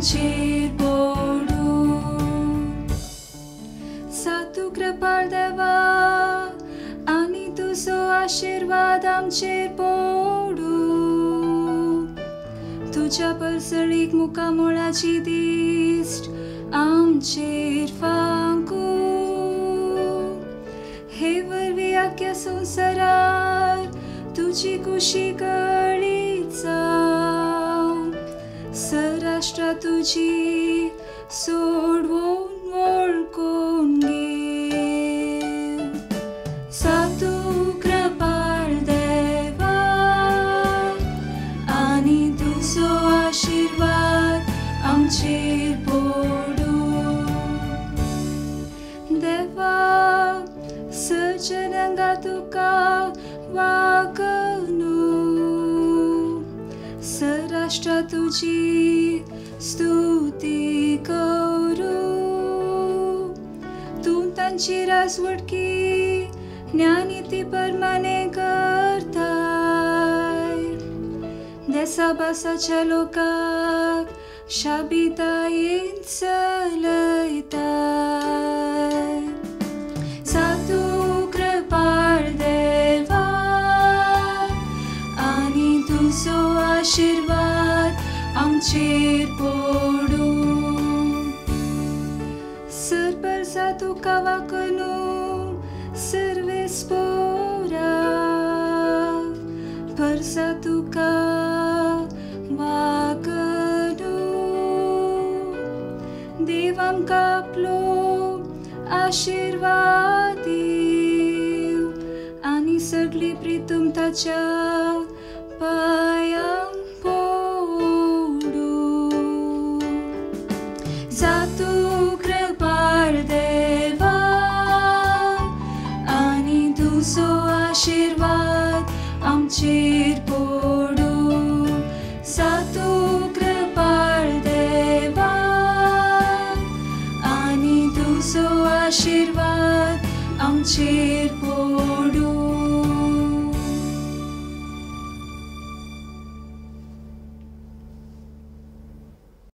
आमचेर पडूं. सा तूं कृपाळ देवा आनी तुजो आशीर्वाद आमचेर पडूं. तुज्या परसळीक मुखामोळाची दिश्ट आमचेर फांकूं. हे वरवीं आख्या संवसारार तुजी खुशी कळी जावं. सराष्ट्रा तुजी सोडवून वळखून घेव. सा तूं कृपाळ देवा आनी तुजो आशीर्वाद आमचेर पडूं. देवा सर्जनांगा तुका वागणू. सराष्ट्रा तुजी स्तुती करूं. तूं तांची राजवटकी ज्ञानिती परमाने करताय. देसा बासाच्या लोकांक शाबितायेन चलयताय. सा तूं कृपाळ देवा आनी तुजो आशीर्वाद आमचेर पडूं. सरपरसा तुका वाकणू सर्वेस्पोरा. परसा तुका वाकणू. देव आमकां आपलो आशीर्वाद दिव आनी सगळी प्रितूम ताच्या पायांक पडूं. सा तूं कृपाळ देवा आनी तुजो आशीर्वाद आमचेर पडूं. सा तूं कृपाळ देवा आनी तुजो आशीर्वाद आमचेर